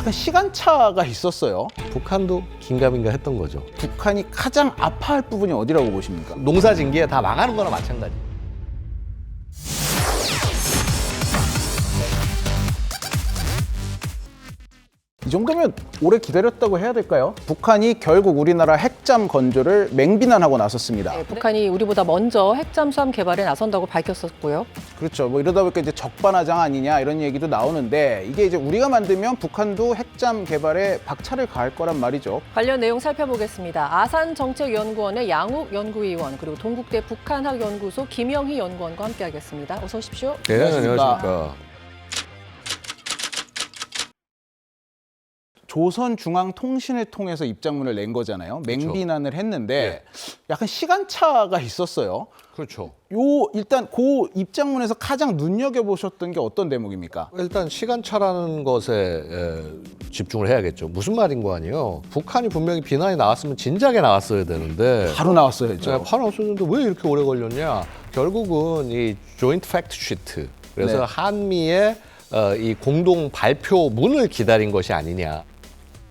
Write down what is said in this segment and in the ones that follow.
약간 시간차가 있었어요. 북한도 긴가민가 했던 거죠. 북한이 가장 아파할 부분이 어디라고 보십니까? 농사진기에 다 망하는 거나 마찬가지. 이 정도면 오래 기다렸다고 해야 될까요? 북한이 결국 우리나라 핵잠 건조를 맹비난하고 나섰습니다. 네, 북한이 우리보다 먼저 핵잠수함 개발에 나선다고 밝혔었고요. 그렇죠. 뭐 이러다 보니까 이제 적반하장 아니냐 이런 얘기도 나오는데 이게 이제 우리가 만들면 북한도 핵잠 개발에 박차를 가할 거란 말이죠. 관련 내용 살펴보겠습니다. 아산정책연구원의 양욱 연구위원 그리고 동국대 북한학연구소 김영희 연구원과 함께하겠습니다. 어서 오십시오. 네, 안녕하십니까. 조선중앙통신을 통해서 입장문을 낸 거잖아요. 맹비난을 했는데 네. 약간 시간차가 있었어요. 그렇죠. 일단 그 입장문에서 가장 눈여겨보셨던 게 어떤 대목입니까? 일단 시간차라는 것에 집중을 해야겠죠. 무슨 말인 거 아니에요? 북한이 분명히 비난이 나왔으면 진작에 나왔어야 되는데 바로 나왔어야죠. 바로 없었는데 왜 이렇게 오래 걸렸냐? 결국은 이 조인트 팩트 시트 그래서 네. 한미의 이 공동 발표문을 기다린 것이 아니냐.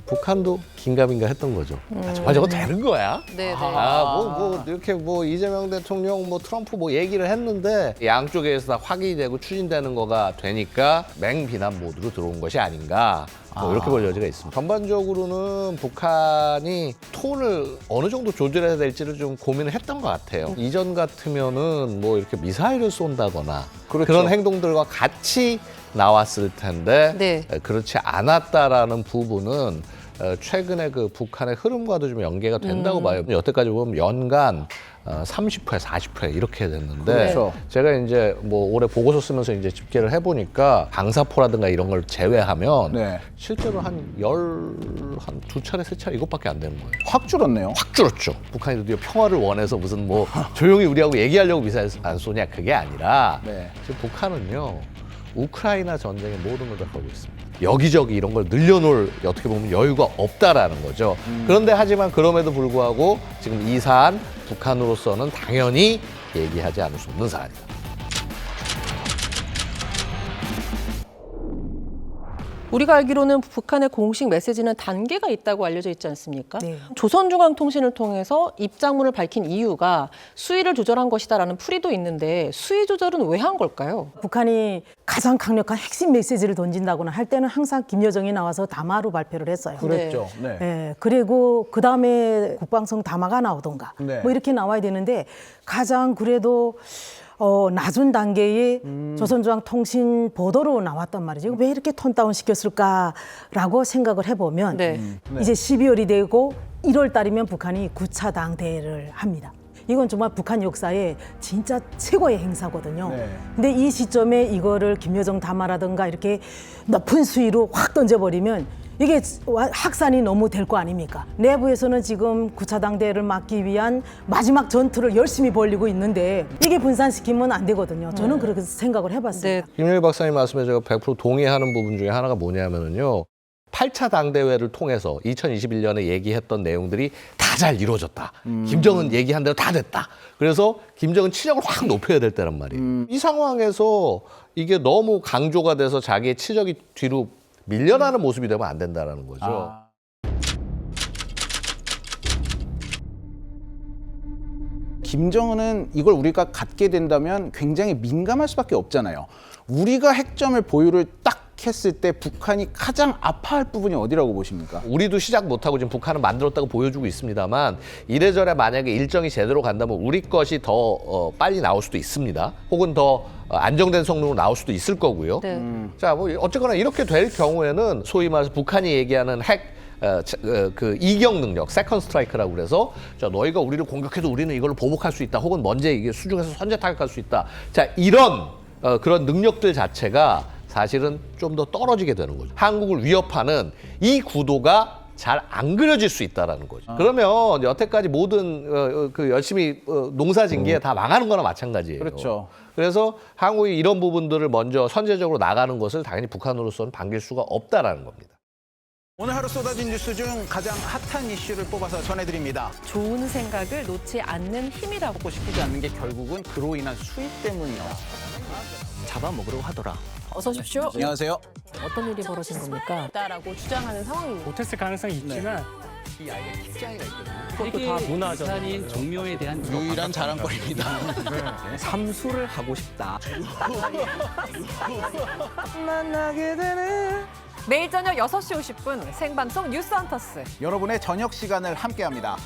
북한도 긴가민가 했던 거죠. 정말 저거 되는 거야? 네, 네. 뭐 이렇게 뭐 이재명 대통령, 뭐 트럼프 뭐 얘기를 했는데 양쪽에서 다 확인이 되고 추진되는 거가 되니까 맹비난 모드로 들어온 것이 아닌가. 뭐 이렇게 볼 여지가 있습니다. 전반적으로는 북한이 톤을 어느 정도 조절해야 될지를 좀 고민을 했던 것 같아요. 이전 같으면은 뭐 이렇게 미사일을 쏜다거나 그렇죠. 그런 행동들과 같이 나왔을 텐데 네. 그렇지 않았다라는 부분은 최근에 그 북한의 흐름과도 좀 연계가 된다고 봐요. 여태까지 보면 연간 30회, 40회 이렇게 됐는데 그렇죠. 제가 이제 뭐 올해 보고서 쓰면서 이제 집계를 해보니까 방사포라든가 이런 걸 제외하면 네. 실제로 한 두 차례, 세 차례 이것밖에 안 되는 거예요. 확 줄었네요. 확 줄었죠. 북한이 드디어 평화를 원해서 무슨 뭐 조용히 우리하고 얘기하려고 미사일 안 쏘냐 그게 아니라 네. 지금 북한은요 우크라이나 전쟁의 모든 걸 다 하고 있습니다. 여기저기 이런 걸 늘려놓을 어떻게 보면 여유가 없다라는 거죠. 그런데 하지만 그럼에도 불구하고 지금 이 사안 북한으로서는 당연히 얘기하지 않을 수 없는 사안이다. 우리가 알기로는 북한의 공식 메시지는 단계가 있다고 알려져 있지 않습니까? 네. 조선중앙통신을 통해서 입장문을 밝힌 이유가 수위를 조절한 것이다라는 풀이도 있는데 수위 조절은 왜 한 걸까요? 북한이 가장 강력한 핵심 메시지를 던진다거나 할 때는 항상 김여정이 나와서 담화로 발표를 했어요. 그랬죠. 네. 예, 그리고 그 다음에 국방성 담화가 나오던가 네. 뭐 이렇게 나와야 되는데 가장 그래도 낮은 단계의 조선중앙통신 보도로 나왔단 말이죠. 왜 이렇게 톤 다운 시켰을까라고 생각을 해보면 네. 이제 12월이 되고 1월 달이면 북한이 9차 당대회를 합니다. 이건 정말 북한 역사의 진짜 최고의 행사거든요. 네. 근데 이 시점에 이거를 김여정 담화라든가 이렇게 높은 수위로 확 던져버리면 이게 확산이 너무 될 거 아닙니까? 내부에서는 지금 9차 당대회를 막기 위한 마지막 전투를 열심히 벌이고 있는데 이게 분산시키면 안 되거든요. 저는 그렇게 생각을 해봤습니다. 네. 김영희 박사님 말씀에 제가 100% 동의하는 부분 중에 하나가 뭐냐면요. 8차 당대회를 통해서 2021년에 얘기했던 내용들이 다 잘 이루어졌다. 김정은 얘기한 대로 다 됐다. 그래서 김정은 치적을 확 높여야 될 때란 말이에요. 이 상황에서 이게 너무 강조가 돼서 자기의 치적이 뒤로 밀려나는 모습이 되면 안 된다는 거죠. 김정은은 이걸 우리가 갖게 된다면 굉장히 민감할 수밖에 없잖아요. 우리가 핵점을 보유를 딱 했을 때 북한이 가장 아파할 부분이 어디라고 보십니까? 우리도 시작 못하고 지금 북한은 만들었다고 보여주고 있습니다만 이래저래 만약에 일정이 제대로 간다면 우리 것이 더 빨리 나올 수도 있습니다. 혹은 더 안정된 성능으로 나올 수도 있을 거고요. 네. 자, 뭐 어쨌거나 이렇게 될 경우에는 소위 말해서 북한이 얘기하는 핵 그 이격 능력, 세컨드 스트라이크라고 그래서 자, 너희가 우리를 공격해도 우리는 이걸로 보복할 수 있다. 혹은 먼저 이게 수중에서 선제 타격할 수 있다. 자, 이런 그런 능력들 자체가 사실은 좀 더 떨어지게 되는 거죠. 한국을 위협하는 이 구도가 잘 안 그려질 수 있다라는 거죠. 그러면 여태까지 모든 그 열심히 농사진기에 다 망하는 거나 마찬가지예요. 그렇죠. 그래서 한국이 이런 부분들을 먼저 선제적으로 나가는 것을 당연히 북한으로서는 반길 수가 없다라는 겁니다. 오늘 하루 쏟아진 뉴스 중 가장 핫한 이슈를 뽑아서 전해드립니다. 좋은 생각을 놓지 않는 힘이라고. 먹고 싶지 않는 게 결국은 그로 인한 수입 때문이요. 잡아먹으려고 하더라. 어서 오십시오. 안녕하세요. 어떤 일이 벌어진 겁니까? 라고 주장하는 상황입니다. 못했을 가능성이 있지만 이 아이가 킥장애가 있거든요. 그것도 다 문화죠. 부산인 종묘에 대한 유일한 자랑거리입니다. 삼수를 하고 싶다. 매일 저녁 6시 50분 생방송 뉴스 헌터스. 여러분의 저녁 시간을 함께합니다.